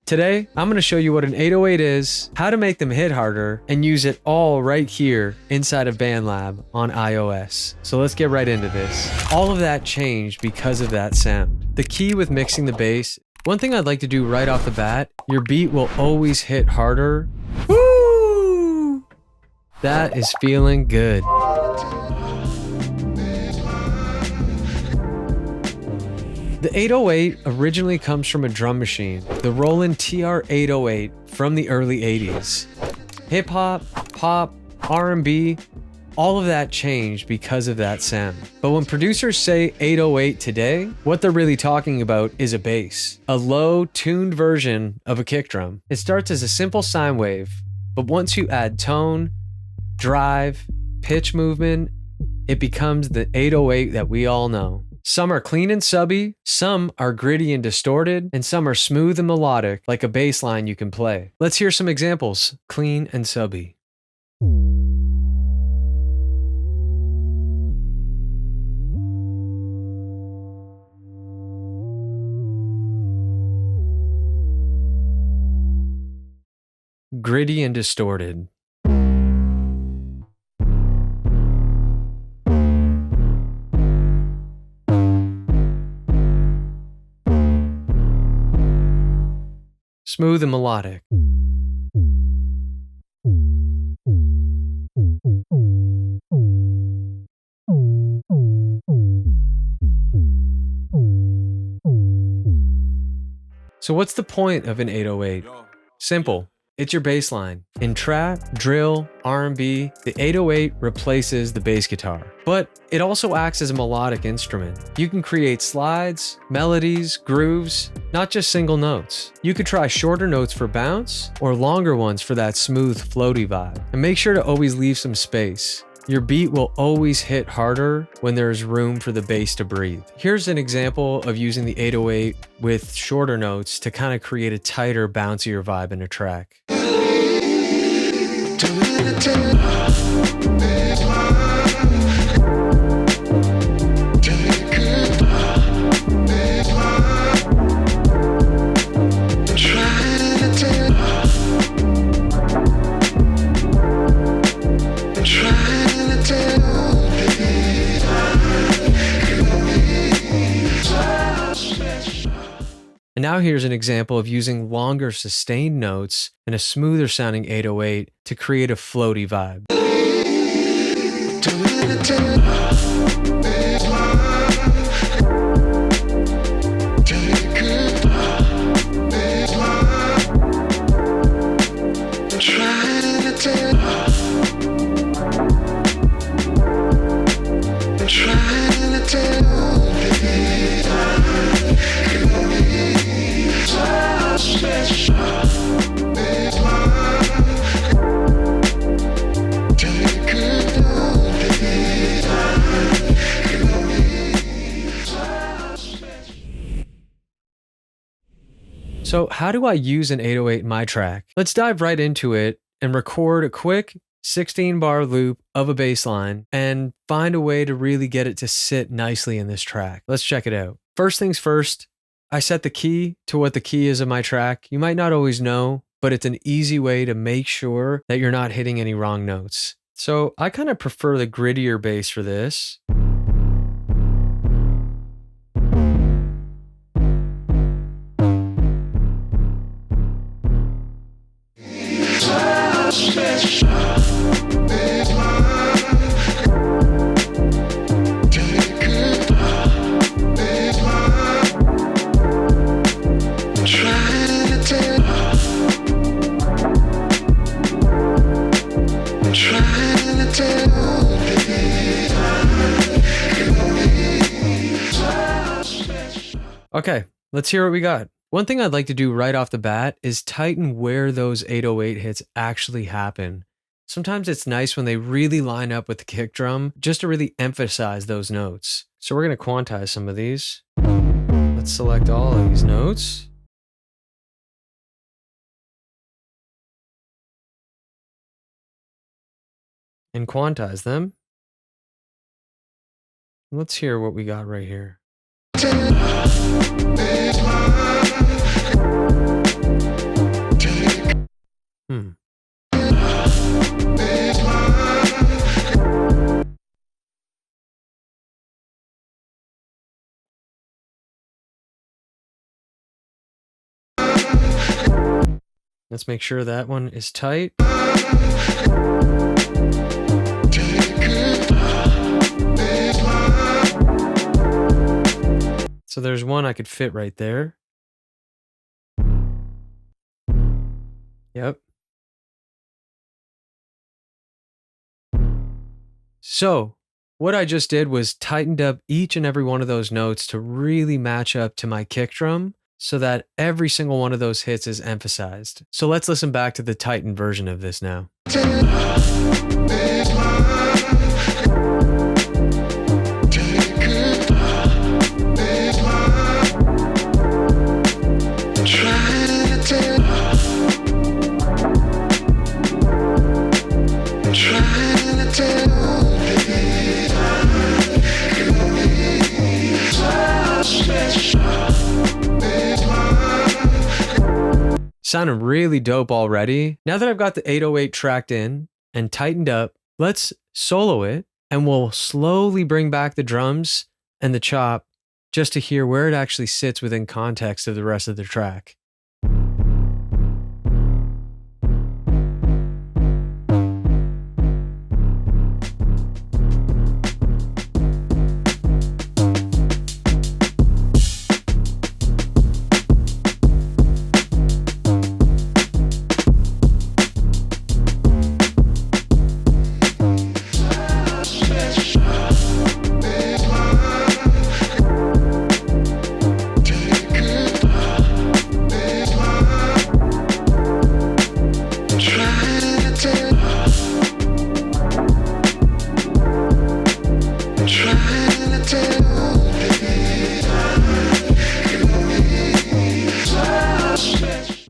Today, I'm going to show you what an 808 is, how to make them hit harder, and use it all right here inside of BandLab on iOS. So let's get right into this. All of that changed because of that sound. The key with mixing the bass, one thing I'd like to do right off the bat, your beat will always hit harder. Woo! That is feeling good. The 808 originally comes from a drum machine, the Roland TR-808 from the early 80s. Hip hop, pop, R&B, all of that changed because of that sound. But when producers say 808 today, what they're really talking about is a bass, a low tuned version of a kick drum. It starts as a simple sine wave, but once you add tone, drive, pitch movement, it becomes the 808 that we all know. Some are clean and subby, some are gritty and distorted, and some are smooth and melodic, like a bass line you can play. Let's hear some examples. Clean and subby. Gritty and distorted. Smooth and melodic. So what's the point of an 808? Simple. It's your bass line. In trap, drill, R&B, the 808 replaces the bass guitar. But it also acts as a melodic instrument. You can create slides, melodies, grooves, not just single notes. You could try shorter notes for bounce or longer ones for that smooth, floaty vibe. And make sure to always leave some space. Your beat will always hit harder when there's room for the bass to breathe. Here's an example of using the 808 with shorter notes to kind of create a tighter, bouncier vibe in a track. And now here's an example of using longer sustained notes and a smoother sounding 808 to create a floaty vibe. So how do I use an 808 in my track? Let's dive right into it and record a quick 16-bar loop of a bass line and find a way to really get it to sit nicely in this track. Let's check it out. First things first, I set the key to what the key is of my track. You might not always know, but it's an easy way to make sure that you're not hitting any wrong notes. So I kind of prefer the grittier bass for this. Okay, let's hear what we got. One thing I'd like to do right off the bat is tighten where those 808 hits actually happen. Sometimes it's nice when they really line up with the kick drum, just to really emphasize those notes. So we're going to quantize some of these. Let's select all of these notes. And quantize them. Let's hear what we got right here. Let's make sure that one is tight. So there's one I could fit right there. Yep. So what I just did was tightened up each and every one of those notes to really match up to my kick drum so that every single one of those hits is emphasized. So let's listen back to the tightened version of this now. Sounding really dope already. Now that I've got the 808 tracked in and tightened up, let's solo it and we'll slowly bring back the drums and the chop just to hear where it actually sits within context of the rest of the track.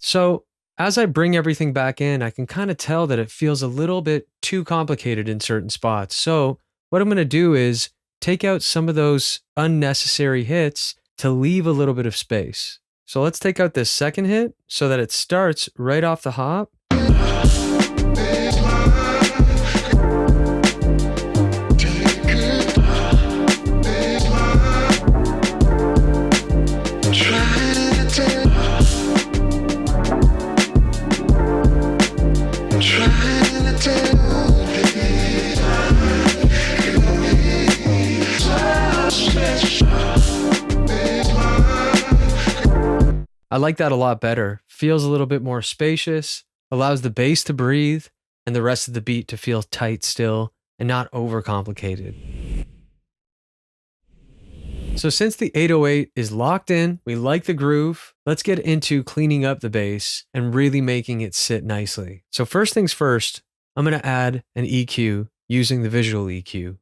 So as I bring everything back in, I can kind of tell that it feels a little bit too complicated in certain spots. So what I'm going to do is take out some of those unnecessary hits to leave a little bit of space. So let's take out this second hit so that it starts right off the hop. I like that a lot better. Feels a little bit more spacious, allows the bass to breathe, and the rest of the beat to feel tight still and not overcomplicated. So since the 808 is locked in, we like the groove, let's get into cleaning up the bass and really making it sit nicely. So first things first, I'm going to add an EQ using the visual EQ.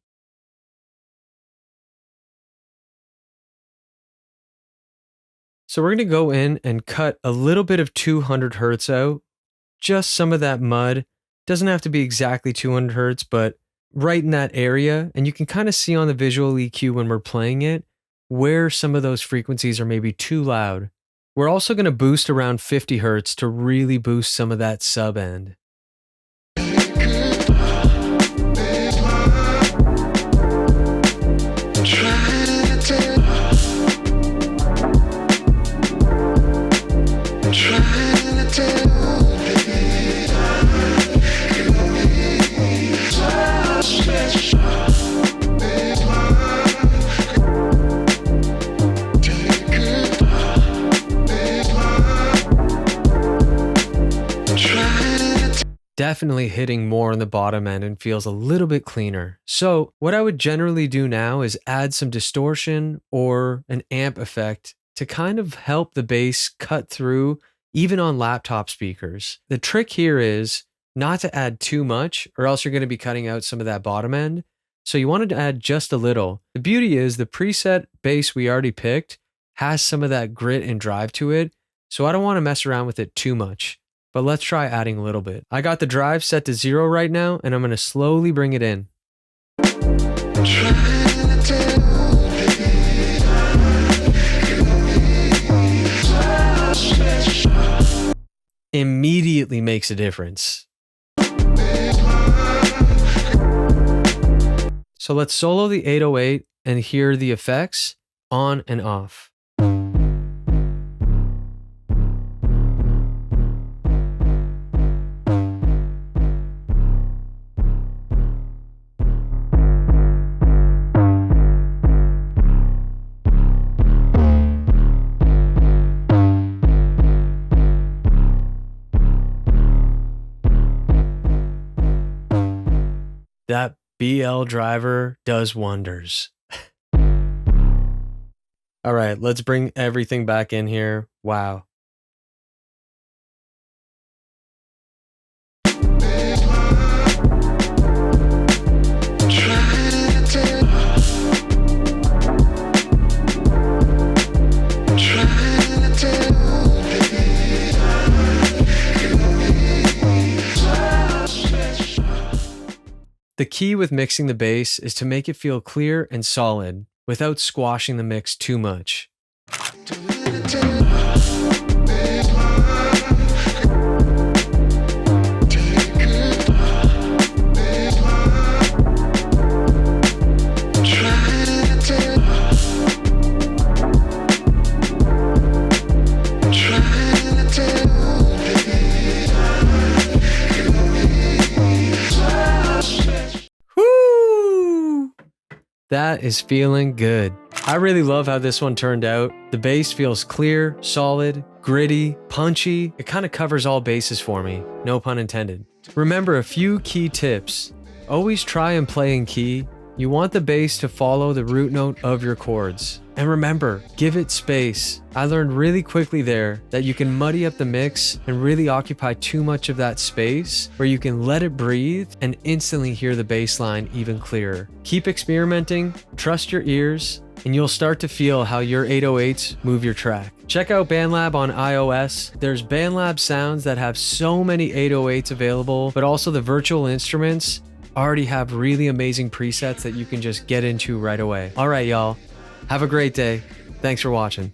So we're going to go in and cut a little bit of 200 hertz out, just some of that mud. Doesn't have to be exactly 200 hertz, but right in that area. And you can kind of see on the visual EQ when we're playing it, where some of those frequencies are maybe too loud. We're also going to boost around 50 hertz to really boost some of that sub end. Definitely hitting more on the bottom end and feels a little bit cleaner. So what I would generally do now is add some distortion or an amp effect to kind of help the bass cut through even on laptop speakers. The trick here is not to add too much or else you're going to be cutting out some of that bottom end. So you wanted to add just a little. The beauty is the preset bass we already picked has some of that grit and drive to it. So I don't want to mess around with it too much. But let's try adding a little bit. I got the drive set to 0 right now, and I'm going to slowly bring it in. Immediately makes a difference. So let's solo the 808 and hear the effects on and off. That BL driver does wonders. All right, let's bring everything back in here. Wow. The key with mixing the bass is to make it feel clear and solid without squashing the mix too much. That is feeling good. I really love how this one turned out. The bass feels clear, solid, gritty, punchy. It kind of covers all bases for me, no pun intended. Remember a few key tips. Always try and play in key. You want the bass to follow the root note of your chords. And remember, give it space. I learned really quickly there that you can muddy up the mix and really occupy too much of that space where you can let it breathe and instantly hear the bass line even clearer. Keep experimenting, trust your ears, and you'll start to feel how your 808s move your track. Check out BandLab on iOS. There's BandLab sounds that have so many 808s available, but also the virtual instruments already have really amazing presets that you can just get into right away. All right, y'all. Have a great day. Thanks for watching.